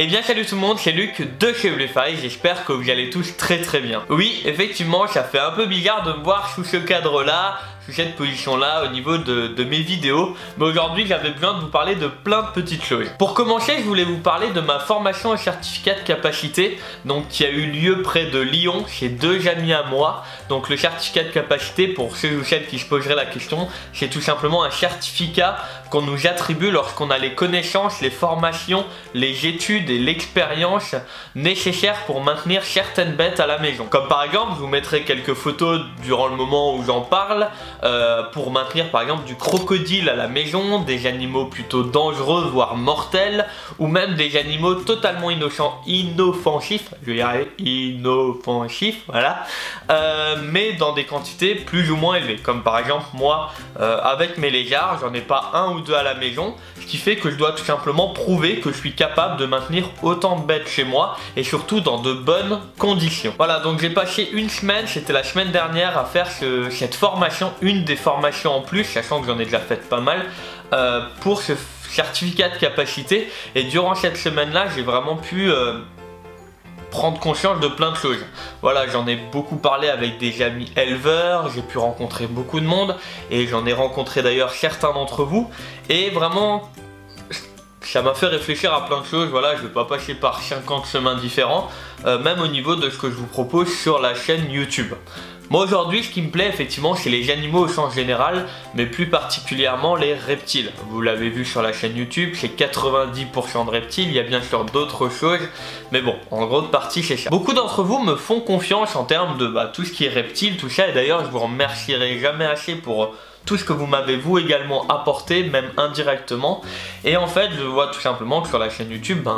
Et bien salut tout le monde, c'est Luc de chez Bluefy, j'espère que vous allez tous très bien. Oui, effectivement, ça fait un peu bizarre de me voir sous ce cadre-là, sous cette position-là au niveau de mes vidéos. Mais aujourd'hui, j'avais besoin de vous parler de plein de petites choses. Pour commencer, je voulais vous parler de ma formation au certificat de capacité, donc qui a eu lieu près de Lyon, chez deux amis à moi. Donc le certificat de capacité, pour ceux ou celles qui se poseraient la question, c'est tout simplement un certificat qu'on nous attribue lorsqu'on a les connaissances, les formations, les études et l'expérience nécessaires pour maintenir certaines bêtes à la maison. Comme par exemple, je vous mettrai quelques photos durant le moment où j'en parle, pour maintenir par exemple du crocodile à la maison, des animaux plutôt dangereux voire mortels, ou même des animaux totalement inoffensifs, je vais y arriver, inoffensifs, voilà, mais dans des quantités plus ou moins élevées. Comme par exemple moi, avec mes lézards, j'en ai pas un ou deux à la maison, ce qui fait que je dois tout simplement prouver que je suis capable de maintenir autant de bêtes chez moi et surtout dans de bonnes conditions. Voilà, donc j'ai passé une semaine, c'était la semaine dernière, à faire cette formation, une des formations en plus, sachant que j'en ai déjà fait pas mal, pour ce certificat de capacité. Et durant cette semaine-là, j'ai vraiment pu prendre conscience de plein de choses. Voilà, j'en ai beaucoup parlé avec des amis éleveurs, j'ai pu rencontrer beaucoup de monde et j'en ai rencontré d'ailleurs certains d'entre vous. Et vraiment, ça m'a fait réfléchir à plein de choses. Voilà, je ne vais pas passer par 50 chemins différents, même au niveau de ce que je vous propose sur la chaîne YouTube. Moi aujourd'hui, ce qui me plaît effectivement, c'est les animaux au sens général, mais plus particulièrement les reptiles. Vous l'avez vu sur la chaîne YouTube, c'est 90% de reptiles, il y a bien sûr d'autres choses, mais bon, en grande partie c'est ça. Beaucoup d'entre vous me font confiance en termes de tout ce qui est reptiles, tout ça, et d'ailleurs je vous remercierai jamais assez pour tout ce que vous m'avez vous également apporté, même indirectement. Et en fait, je vois tout simplement que sur la chaîne YouTube,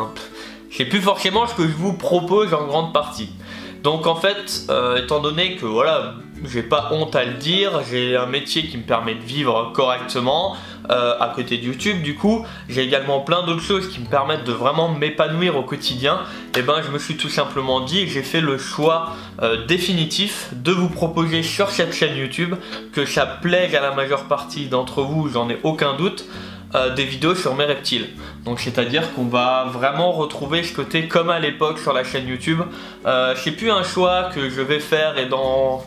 c'est plus forcément ce que je vous propose en grande partie. Donc en fait, étant donné que voilà, j'ai pas honte à le dire, j'ai un métier qui me permet de vivre correctement à côté de YouTube, du coup j'ai également plein d'autres choses qui me permettent de vraiment m'épanouir au quotidien. Et ben je me suis tout simplement dit et j'ai fait le choix définitif de vous proposer sur cette chaîne YouTube, que ça plaise à la majeure partie d'entre vous, j'en ai aucun doute, des vidéos sur mes reptiles. Donc c'est à dire qu'on va vraiment retrouver ce côté comme à l'époque sur la chaîne YouTube. C'est plus un choix que je vais faire et dans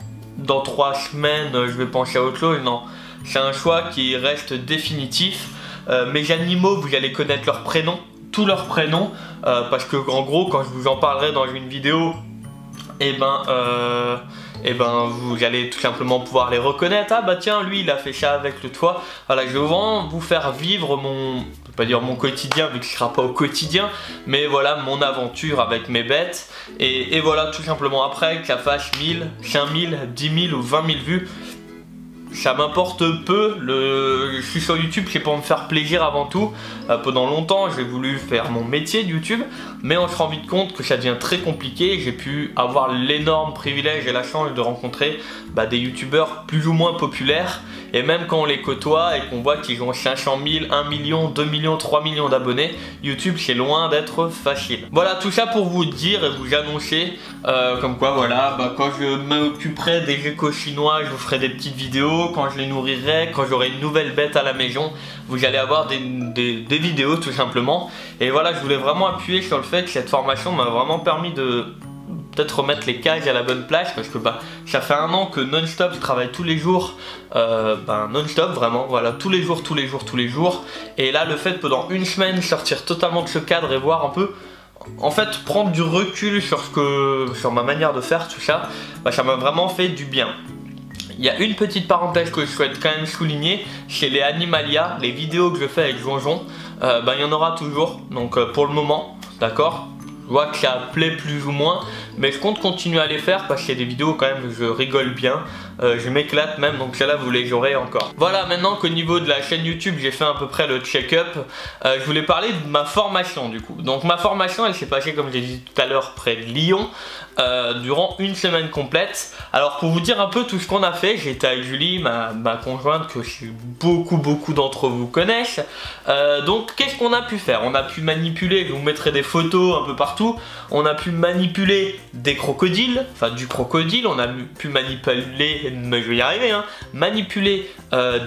3 semaines je vais penser à autre chose, non. C'est un choix qui reste définitif. Mes animaux, vous allez connaître leurs prénoms, tous leurs prénoms, parce que en gros quand je vous en parlerai dans une vidéo, vous allez tout simplement pouvoir les reconnaître. Ah bah tiens, lui il a fait ça avec le toit. Voilà, je vais vraiment vous faire vivre mon, je peux pas dire mon quotidien vu que ce sera pas au quotidien, mais voilà mon aventure avec mes bêtes. Et voilà, tout simplement, après que ça fasse 1000, 5000, 10 000 ou 20 000 vues, ça m'importe peu. Je suis sur YouTube, c'est pour me faire plaisir avant tout. Pendant longtemps j'ai voulu faire mon métier de YouTube, mais on se rend vite compte que ça devient très compliqué. J'ai pu avoir l'énorme privilège et la chance de rencontrer des youtubeurs plus ou moins populaires, et même quand on les côtoie et qu'on voit qu'ils ont 500 000, 1 million, 2 millions, 3 millions d'abonnés, YouTube c'est loin d'être facile. Voilà, tout ça pour vous dire et vous annoncer comme quoi voilà, quand je m'occuperai des geckos chinois, je vous ferai des petites vidéos. Quand je les nourrirai, quand j'aurai une nouvelle bête à la maison, vous allez avoir des vidéos tout simplement. Et voilà, je voulais vraiment appuyer sur le fait que cette formation m'a vraiment permis de peut-être remettre les cases à la bonne place, parce que ça fait 1 an que non-stop je travaille tous les jours, non-stop vraiment, voilà, tous les jours. Et là le fait pendant une semaine sortir totalement de ce cadre et voir un peu, en fait prendre du recul sur ma manière de faire tout ça, ça m'a vraiment fait du bien. Il y a une petite parenthèse que je souhaite quand même souligner, c'est les Animalia, les vidéos que je fais avec Jonjon, il y en aura toujours, donc pour le moment, d'accord. Je vois que ça plaît plus ou moins, mais je compte continuer à les faire parce qu'il y a des vidéos quand même, je rigole bien, je m'éclate même, donc celle-là vous les aurez encore. Voilà, maintenant qu'au niveau de la chaîne YouTube j'ai fait à peu près le check-up, je voulais parler de ma formation du coup. Donc ma formation elle s'est passée comme j'ai dit tout à l'heure près de Lyon, durant une semaine complète. Alors pour vous dire un peu tout ce qu'on a fait, j'étais avec Julie, ma conjointe que beaucoup d'entre vous connaissent. Donc qu'est-ce qu'on a pu faire? On a pu manipuler, je vous mettrai des photos un peu partout, on a pu manipuler des crocodiles, enfin du crocodile, on a pu manipuler, mais je vais y arriver, manipuler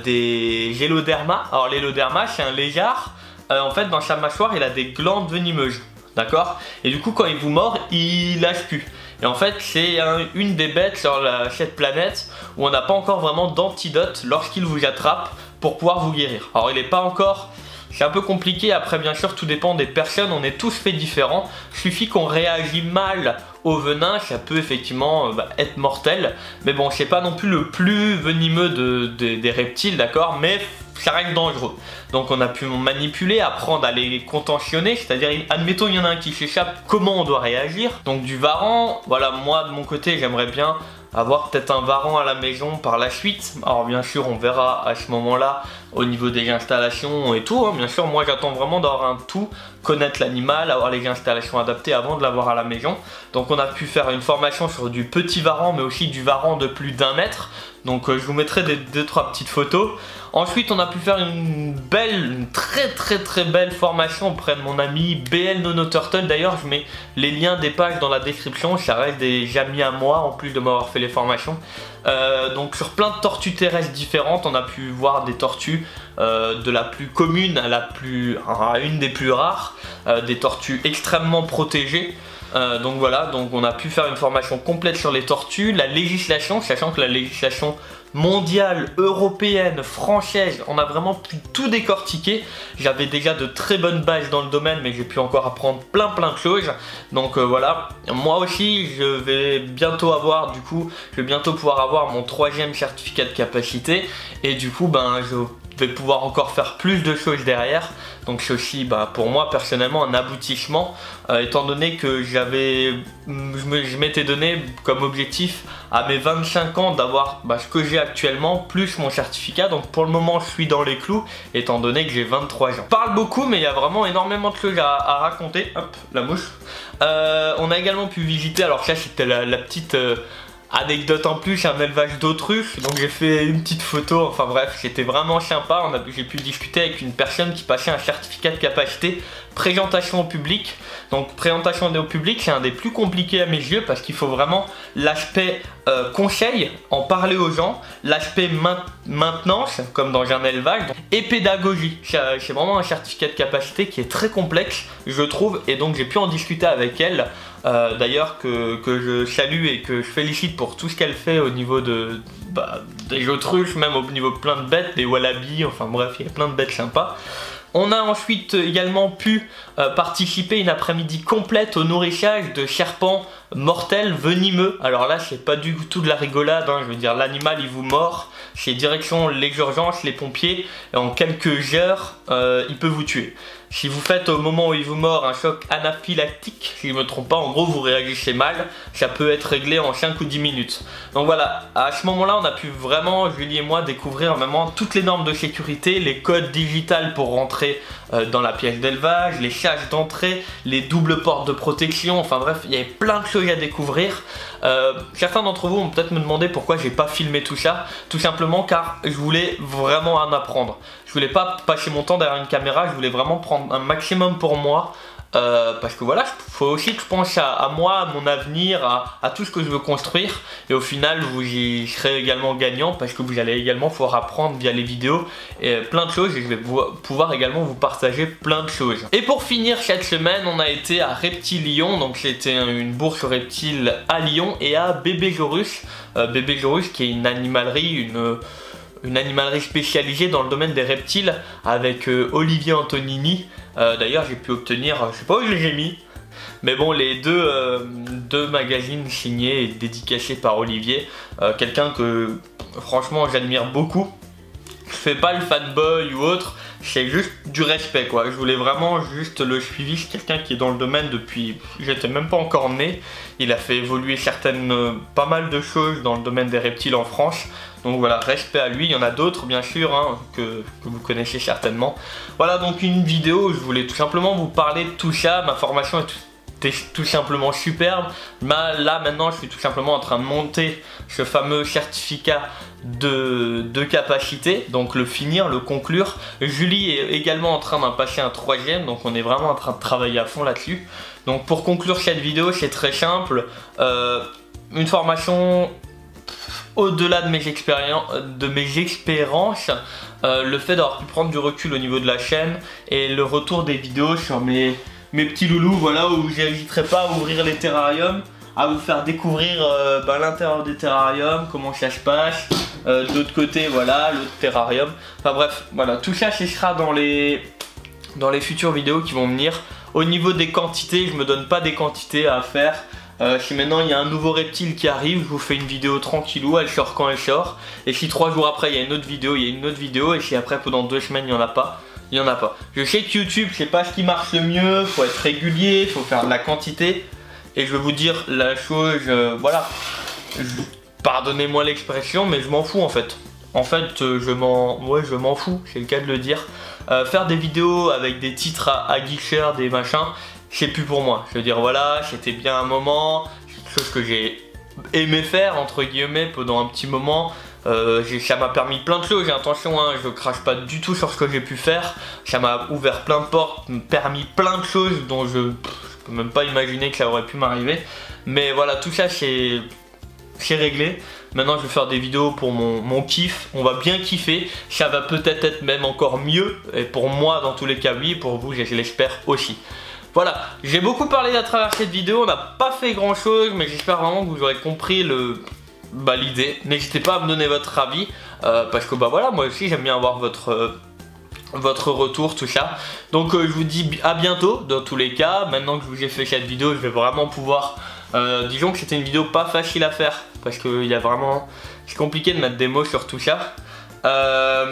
des Héloderma. Alors l'Héloderma c'est un lézard, en fait dans sa mâchoire il a des glandes venimeuses. d'accord? Et du coup quand il vous mord, il lâche plus. Et en fait c'est une des bêtes sur cette planète où on n'a pas encore vraiment d'antidote lorsqu'il vous attrape pour pouvoir vous guérir. Alors il n'est pas encore... C'est un peu compliqué, après bien sûr tout dépend des personnes, on est tous faits différents. Il suffit qu'on réagit mal au venin, ça peut effectivement être mortel. Mais bon, c'est pas non plus le plus venimeux des reptiles, d'accord, mais ça reste dangereux. Donc on a pu manipuler, apprendre à les contentionner, c'est-à-dire admettons il y en a un qui s'échappe, comment on doit réagir. Donc du varan, voilà, moi de mon côté j'aimerais bien avoir peut-être un varan à la maison par la suite. Alors bien sûr on verra à ce moment-là au niveau des installations et tout, hein. Bien sûr moi j'attends vraiment d'avoir un tout, connaître l'animal, avoir les installations adaptées avant de l'avoir à la maison. Donc on a pu faire une formation sur du petit varan mais aussi du varan de plus d'1 mètre. Donc je vous mettrai deux trois petites photos. Ensuite on a pu faire une très belle formation auprès de mon ami BL Nono Turtle. D'ailleurs je mets les liens des pages dans la description, ça reste des amis à moi en plus de m'avoir fait les formations. Donc sur plein de tortues terrestres différentes, on a pu voir des tortues de la plus commune à une des plus rares, des tortues extrêmement protégées. Donc voilà, donc on a pu faire une formation complète sur les tortues, la législation, sachant que la législation mondiale, européenne, française, on a vraiment pu tout décortiquer. J'avais déjà de très bonnes bases dans le domaine, mais j'ai pu encore apprendre plein de choses. Donc voilà, moi aussi je vais bientôt avoir, je vais bientôt pouvoir avoir mon 3e certificat de capacité. Et du coup, je vais pouvoir encore faire plus de choses derrière. Donc c'est aussi pour moi personnellement un aboutissement, étant donné que je m'étais donné comme objectif à mes 25 ans d'avoir ce que j'ai actuellement plus mon certificat. Donc pour le moment je suis dans les clous étant donné que j'ai 23 ans. Je parle beaucoup mais il y a vraiment énormément de choses à raconter. Hop, la mouche. On a également pu visiter, alors ça c'était la petite... anecdote en plus, un élevage d'autruches, donc j'ai fait une petite photo, enfin bref, c'était vraiment sympa. J'ai pu discuter avec une personne qui passait un certificat de capacité présentation au public. Donc présentation au public, c'est un des plus compliqués à mes yeux parce qu'il faut vraiment l'aspect conseil, en parler aux gens, l'aspect maintenance, comme dans un élevage, et pédagogie. C'est vraiment un certificat de capacité qui est très complexe, je trouve, et donc j'ai pu en discuter avec elle. D'ailleurs que je salue et que je félicite pour tout ce qu'elle fait au niveau des autruches, même au niveau de plein de bêtes, des wallabies, enfin bref, il y a plein de bêtes sympas. On a ensuite également pu participer une après-midi complète au nourrissage de serpents mortels venimeux. Alors là c'est pas du tout de la rigolade, hein. Je veux dire l'animal il vous mord, c'est direction les urgences, les pompiers, et en quelques heures il peut vous tuer. Si vous faites au moment où il vous mord un choc anaphylactique, si je ne me trompe pas, en gros vous réagissez mal, ça peut être réglé en 5 ou 10 minutes. Donc voilà, à ce moment-là on a pu vraiment, Julie et moi, découvrir vraiment toutes les normes de sécurité, les codes digitales pour rentrer dans la pièce d'élevage, les charges d'entrée, les doubles portes de protection, enfin bref, il y avait plein de choses à découvrir. Certains d'entre vous vont peut-être me demander pourquoi j'ai pas filmé tout ça, tout simplement car je voulais vraiment en apprendre. Je voulais pas passer mon temps derrière une caméra, je voulais vraiment prendre un maximum pour moi. Parce que voilà, il faut aussi que je pense à moi, à mon avenir, à tout ce que je veux construire. Et au final, vous y serez également gagnant parce que vous allez également pouvoir apprendre via les vidéos et plein de choses. Et je vais pouvoir également vous partager plein de choses. Et pour finir cette semaine, on a été à Reptile Lyon. Donc c'était une bourse aux reptiles à Lyon et à Bébé Jorus. Bébé Jorus qui est une animalerie, une animalerie spécialisée dans le domaine des reptiles avec Olivier Antonini. D'ailleurs j'ai pu obtenir, je sais pas où je les ai mis, mais bon les deux magazines signés et dédicacés par Olivier, quelqu'un que franchement j'admire beaucoup. Je fais pas le fanboy ou autre, c'est juste du respect quoi. Je voulais vraiment juste le suivi, c'est quelqu'un qui est dans le domaine depuis, j'étais même pas encore né. Il a fait évoluer pas mal de choses dans le domaine des reptiles en France. Donc voilà, respect à lui, il y en a d'autres bien sûr hein, que vous connaissez certainement. Voilà donc une vidéo où je voulais tout simplement vous parler de tout ça, ma formation était tout simplement superbe. Là maintenant je suis tout simplement en train de monter ce fameux certificat de capacité, donc le finir, le conclure. Julie est également en train d'en passer un 3e, donc on est vraiment en train de travailler à fond là-dessus. Donc pour conclure cette vidéo, c'est très simple, une formation au-delà de mes expériences, le fait d'avoir pu prendre du recul au niveau de la chaîne et le retour des vidéos sur mes mes petits loulous, voilà, où j'hésiterai pas à ouvrir les terrariums, à vous faire découvrir l'intérieur des terrariums, comment ça se passe. De l'autre côté, voilà, l'autre terrarium. Enfin bref, voilà, tout ça, ce sera dans les futures vidéos qui vont venir. Au niveau des quantités, je me donne pas des quantités à faire. Si maintenant il y a un nouveau reptile qui arrive, je vous fais une vidéo tranquillou, elle sort quand elle sort. Et si 3 jours après il y a une autre vidéo, il y a une autre vidéo. Et si après pendant 2 semaines il n'y en a pas, il n'y en a pas. Je sais que YouTube c'est pas ce qui marche le mieux, faut être régulier, faut faire de la quantité. Et je vais vous dire la chose, voilà, pardonnez-moi l'expression, mais je m'en fous en fait. En fait, je m'en fous, c'est le cas de le dire. Faire des vidéos avec des titres à guicheur, des machins, c'est plus pour moi. Je veux dire, voilà, c'était bien un moment, c'est quelque chose que j'ai aimé faire, entre guillemets, pendant un petit moment. Ça m'a permis plein de choses, attention, hein, je crache pas du tout sur ce que j'ai pu faire. Ça m'a ouvert plein de portes, permis plein de choses dont je peux même pas imaginer que ça aurait pu m'arriver. Mais voilà, tout ça c'est réglé. Maintenant je vais faire des vidéos pour mon kiff, on va bien kiffer, ça va peut-être être même encore mieux, et pour moi dans tous les cas oui, pour vous je l'espère aussi. Voilà, j'ai beaucoup parlé à travers cette vidéo, on n'a pas fait grand chose, mais j'espère vraiment que vous aurez compris l'idée. N'hésitez pas à me donner votre avis, parce que bah voilà, moi aussi j'aime bien avoir votre retour, tout ça. Donc je vous dis à bientôt dans tous les cas. Maintenant que je vous ai fait cette vidéo, je vais vraiment pouvoir... disons que c'était une vidéo pas facile à faire parce que c'est compliqué de mettre des mots sur tout ça,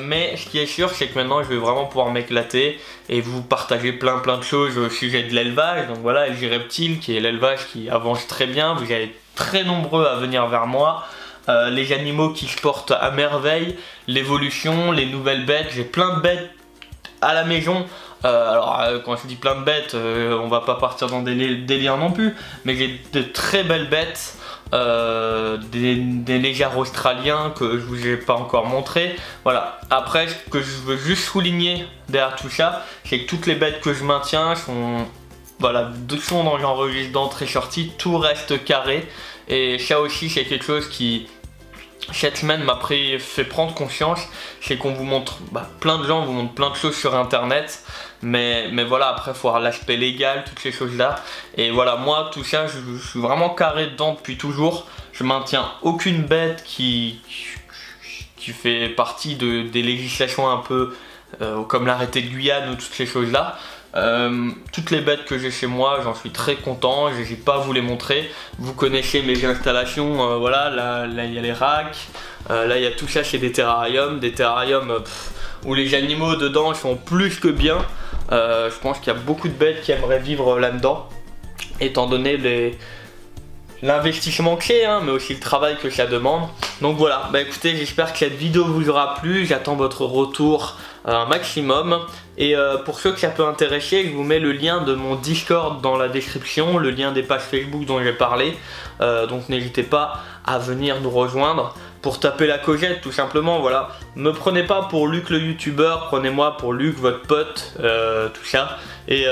mais ce qui est sûr c'est que maintenant je vais vraiment pouvoir m'éclater et vous partager plein de choses au sujet de l'élevage. Donc voilà, LG Reptile qui est l'élevage qui avance très bien, vous êtes très nombreux à venir vers moi. Les animaux qui se portent à merveille, l'évolution, les nouvelles bêtes, j'ai plein de bêtes à la maison. Alors quand je dis plein de bêtes, on va pas partir dans des délires non plus, mais j'ai de très belles bêtes, des légères australiens que je vous ai pas encore montré. Voilà, après ce que je veux juste souligner derrière tout ça, c'est que toutes les bêtes que je maintiens sont, voilà, sont dans l'enregistre d'entrée-sortie, tout reste carré. Et ça aussi c'est quelque chose qui cette semaine m'a fait prendre conscience, c'est qu'on vous montre, plein de gens vous montrent plein de choses sur internet, mais voilà, après il faut avoir l'aspect légal, toutes ces choses là. Et voilà, moi tout ça je suis vraiment carré dedans depuis toujours. Je maintiens aucune bête qui fait partie des législations un peu comme l'arrêté de Guyane ou toutes ces choses là. Toutes les bêtes que j'ai chez moi, j'en suis très content, je n'ai pas à vous les montrer. Vous connaissez mes installations, voilà, là il y a les racks, là il y a tout ça, c'est des terrariums où les animaux dedans sont plus que bien. Je pense qu'il y a beaucoup de bêtes qui aimeraient vivre là-dedans, étant donné l'investissement que c'est, hein, mais aussi le travail que ça demande. Donc voilà, écoutez, j'espère que cette vidéo vous aura plu, j'attends votre retour un maximum. Et pour ceux que ça peut intéresser, je vous mets le lien de mon Discord dans la description, le lien des pages Facebook dont j'ai parlé. Donc n'hésitez pas à venir nous rejoindre pour taper la coquette tout simplement. Voilà, me prenez pas pour Luc le youtubeur, prenez-moi pour Luc votre pote, tout ça. Et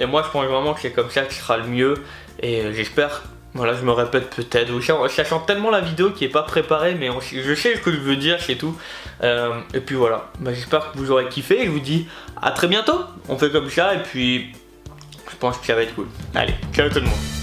moi je pense vraiment que c'est comme ça que ce sera le mieux. Et j'espère... Voilà, je me répète peut-être, sachant tellement la vidéo qui est pas préparée, mais je sais ce que je veux dire, c'est tout. Et puis voilà, j'espère que vous aurez kiffé, je vous dis à très bientôt. On fait comme ça et puis je pense que ça va être cool. Allez, ciao tout le monde.